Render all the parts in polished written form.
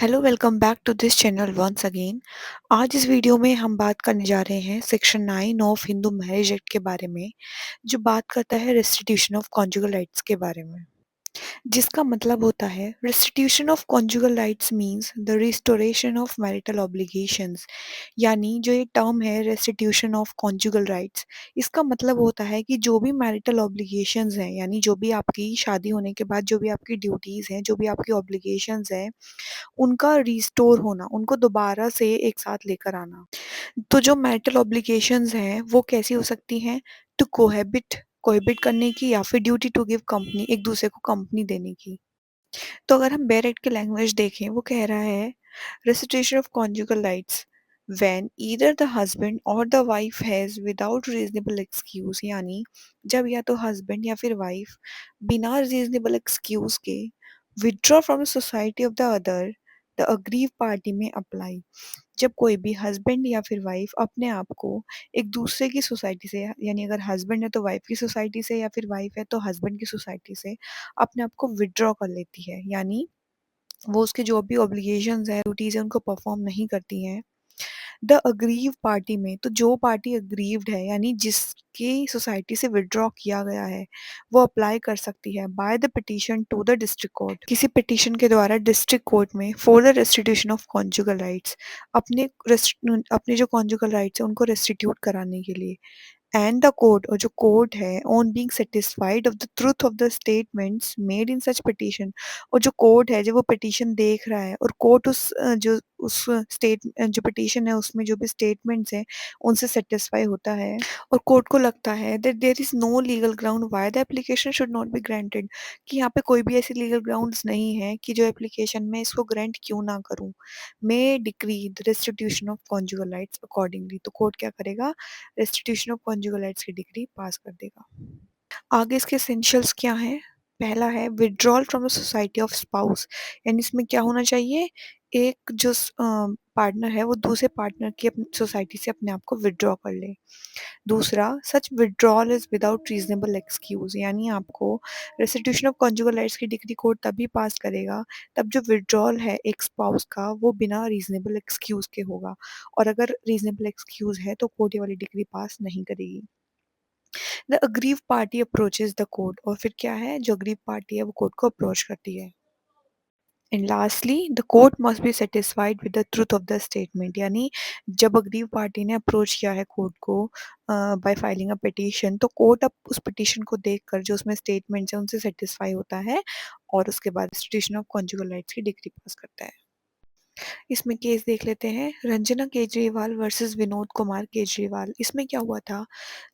Hello welcome back to this channel once again. आज इस video में हम बात करने जा रहे हैं section 9 of Hindu marriage act के बारे में, जो बात करता है रेस्टिट्यूशन ऑफ कॉन्जुगल राइट्स के बारे में। जिसका मतलब होता है restitution of conjugal rights means the restoration of marital obligations. यानी जो ये टर्म है रेस्टिट्यूशन ऑफ कॉन्जुगल राइट्स, इसका मतलब होता है कि जो भी मैरिटल ऑब्लिगेशंस हैं, यानी जो भी आपकी शादी होने के बाद जो भी आपकी ड्यूटीज हैं, जो भी आपकी ऑब्लिगेशंस हैं, उनका रिस्टोर होना, उनको दोबारा से एक साथ लेकर आना। तो जो मैरिटल ऑब्लिगेशंस हैं वो कैसी हो सकती हैं? टू कोहैबिट, कोहैबिट करने की, या फिर ड्यूटी टू गिव कंपनी, एक दूसरे को कंपनी देने की। तो अगर हम बेयर एक्ट की लैंग्वेज देखें, वो कह रहा है restriction of conjugal rights when either the husband और the wife has without reasonable excuse, यानी जब या तो हस्बैंड या फिर वाइफ बिना रीजनेबल एक्सक्यूज के withdraw from the society of the other, the aggrieved party में अप्लाई। जब कोई भी हस्बैंड या फिर वाइफ अपने आप को एक दूसरे की सोसाइटी से, यानी अगर हस्बैंड है तो वाइफ की सोसाइटी से, या फिर वाइफ है तो हस्बैंड की सोसाइटी से अपने आप को विथड्रॉ कर लेती है, यानी वो उसके जो भी ऑब्लिगेशंस है, ड्यूटीज है, उनको परफॉर्म नहीं करती हैं द अग्रीव पार्टी में। तो जो पार्टी अग्रीव्ड है, यानी जिसकी सोसाइटी से विड्रॉ किया गया है, वो अप्लाई कर सकती है by the petition to the district court, किसी पिटीशन के द्वारा डिस्ट्रिक्ट कोर्ट में, for the restitution of conjugal rights, अपने जो कॉन्जुगल राइट्स है उनको रेस्टिट्यूट कराने के लिए। एंड द कोर्ट, और जो कोर्ट है, on being satisfied of the truth of the statements made in such petition, और जो कोर्ट है, जब वो पिटीशन देख रहा है और कोर्ट जो उस स्टेट जो पिटीशन है उसमें जो भी स्टेटमेंट्स हैं उनसे सेटिस्फाई होता है, और कोर्ट को लगता है that there is no legal ground why the application should not be granted, कि यहाँ पे कोई भी ऐसी लीगल ग्राउंड्स नहीं है कि जो एप्लीकेशन में इसको ग्रांट क्यों ना करूँ, may decree the restitution of conjugal rights accordingly. तो कोर्ट क्या करेगा? रेस्टिट्यूशन ऑफ कॉन्जुगल राइट्स की डिग्री पास कर देगा। आगे इसके एसेंशियल्स क्या हैं? पहला है withdrawal from the society of spouse, यानी इसमें क्या होना चाहिए? एक जो पार्टनर है वो दूसरे पार्टनर की अपनी सोसाइटी से अपने आप को विड्रॉ कर ले। दूसरा, such withdrawal is without reasonable excuse, यानी आपको रेस्टिट्यूशन ऑफ कॉन्जुगल राइट्स की डिग्री कोर्ट तभी पास करेगा तब जो विड्रॉल है एक स्पाउस का वो बिना रीजनेबल एक्सक्यूज के होगा, और अगर रीजनेबल एक्सक्यूज है तो कोर्ट ये वाली डिग्री पास नहीं करेगी। The aggrieved party approaches the court, और फिर क्या है, जो अग्रीव पार्टी है वो कोर्ट को अप्रोच करती है। And lastly the court must be satisfied with the truth of the statement, यानी जब अग्रीव पार्टी ने अप्रोच किया है कोर्ट को बाय फाइलिंग अ पिटीशन, तो कोर्ट अब उस पिटीशन को देखकर जो उसमें स्टेटमेंट्स है उनसे सेटिस्फाई होता है, और उसके बाद रेस्टिट्यूशन ऑफ कॉन्जुगल राइट्स की डिग्री पास करता है। इसमें केस देख लेते हैं, रंजना केजरीवाल वर्सेस विनोद कुमार केजरीवाल। इसमें क्या हुआ था,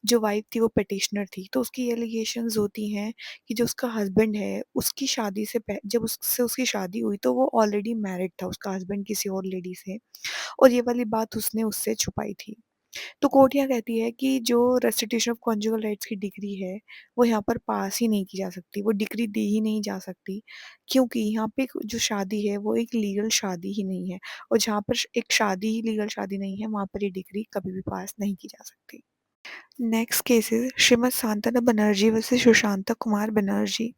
जो वाइफ थी वो पिटिशनर थी, तो उसकी एलिगेशंस होती हैं कि जो उसका हस्बैंड है उसकी शादी से जब उससे उसकी शादी हुई तो वो ऑलरेडी मैरिड था, उसका हस्बैंड किसी और लेडी से, और ये वाली बात उसने उससे छुपाई थी। तो कोर्ट यहाँ कहती है कि जो रेस्टिट्यूशन ऑफ कॉन्जुगल राइट्स की डिग्री है वो यहाँ पर पास ही नहीं की जा सकती, वो डिग्री दी ही नहीं जा सकती, क्योंकि यहाँ पे जो शादी है वो एक लीगल शादी ही नहीं है, और जहाँ पर एक शादी ही लीगल शादी नहीं है वहाँ पर ये डिग्री कभी भी पास नहीं की जा सकती। नेक्स्ट केस है श्रीमती सांतना बनर्जी वर्सेस सुशांता कुमार बनर्जी।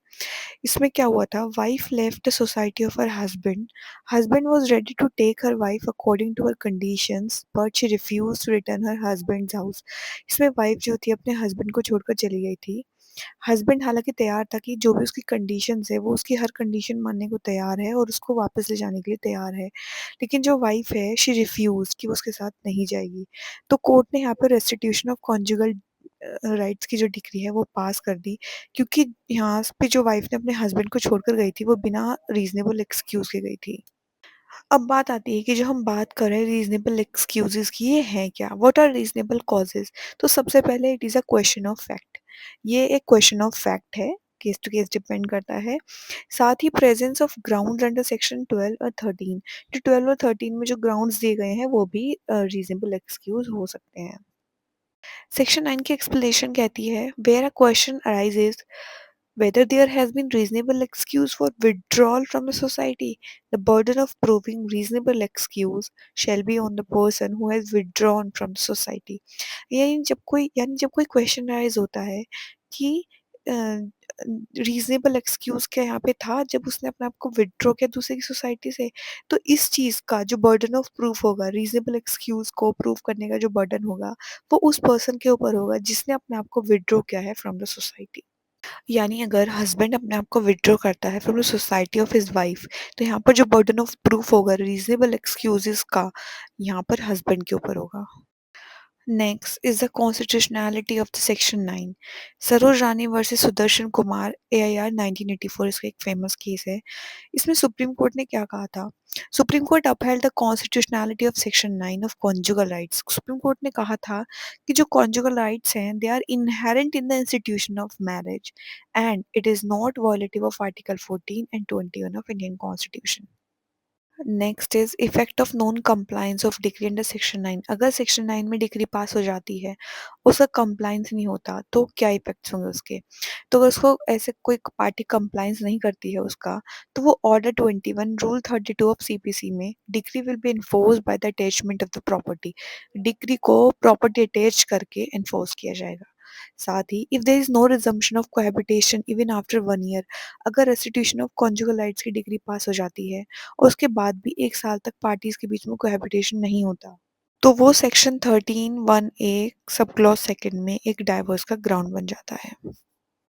इसमें क्या हुआ था, wife left the society of her husband, husband was ready to take her wife according to her conditions but she refuse to return her husband's house. इसमें वाइफ जो थी अपने हस्बैंड को छोड़कर चली गई थी। हस्बैंड हालांकि तैयार था कि जो भी उसकी कंडीशंस है वो उसकी हर कंडीशन मानने को तैयार है और उसको वापस ले जाने के लिए तैयार है, लेकिन जो वाइफ है शी रिफ्यूज कि वो उसके साथ नहीं जाएगी। तो कोर्ट ने यहाँ पर रेस्टिट्यूशन ऑफ कॉन्जुगल राइट्स की जो डिग्री है वो पास कर दी, क्योंकि यहाँ पे जो वाइफ ने अपने हस्बैंड को छोड़कर गई थी वो बिना रीजनेबल एक्सक्यूज के गई थी। अब बात आती है कि जो हम बात कर रहे हैं रीजनेबल एक्सक्यूजेस की, ये है क्या, व्हाट आर रीजनेबल कॉजेज? तो सबसे पहले it is a question of fact, ये एक क्वेश्चन ऑफ फैक्ट है, केस टू केस डिपेंड करता है। साथ ही presence of grounds under section 12 और 13, जो 12 और 13 में जो ग्राउंड्स दिए गए हैं वो भी रीजनेबल एक्सक्यूज हो सकते हैं। सेक्शन 9 की एक्सप्लेनेशन कहती है, where a question arises whether there has been reasonable excuse for withdrawal from the society, the burden of proving reasonable excuse shall be on the person who has withdrawn from the society। यानी जब कोई question rise होता है कि reasonable excuse क्या यहाँ पे था जब उसने अपने आप को विथड्रॉ किया दूसरे की सोसाइटी से, तो इस चीज़ का जो बर्डन ऑफ प्रूफ होगा, रीज़नेबल एक्सक्यूज़ को प्रूव करने का जो बर्डन होगा, वो उस पर्सन के ऊपर होगा जिसने अपने आप को विथड्रॉ किया है फ्रॉम द सोसाइटी। यानी अगर हस्बैंड अपने आप को विथड्रॉ करता है from the society of his wife, तो यहाँ पर जो बर्डन ऑफ प्रूफ होगा रीज़नेबल एक्सक्यूज़ेज़ का, यहाँ पर हस्बैंड के ऊपर होगा। Next is the constitutionality of the Section 9. Saroj Rani versus Sudarshan Kumar AIR 1984 इसका एक फेमस केस है। इसमें सुप्रीम कोर्ट ने क्या कहा था? Supreme court upheld the constitutionality of Section 9 of conjugal rights. Supreme court ने कहा था कि जो conjugal rights हैं, they are inherent in the institution of marriage and it is not violative of Article 14 and 21 of Indian Constitution. Next is effect of non compliance of degree under section 9। अगर section 9 में degree pass हो जाती है, उसका compliance नहीं होता, तो क्या इफेक्ट्स होंगे उसके? तो अगर उसको ऐसे कोई पार्टी कंप्लायंस नहीं करती है उसका, तो वो ऑर्डर 21 रूल 32 ऑफ सीपीसी में degree will be enforced by the attachment of the property. Degree को प्रॉपर्टी अटैच करके एनफोर्स किया जाएगा। साथ ही if there is no resumption of cohabitation even after 1 year, अगर रेस्टिट्यूशन ऑफ कॉन्जुगल राइट्स की degree pass हो जाती है और उसके बाद भी 1 साल तक पार्टीज़ के बीच में कोहैबिटेशन नहीं होता, तो वो सेक्शन 13 1 ए सब क्लॉज़ सेकंड में एक डाइवोर्स का ग्राउंड बन जाता है।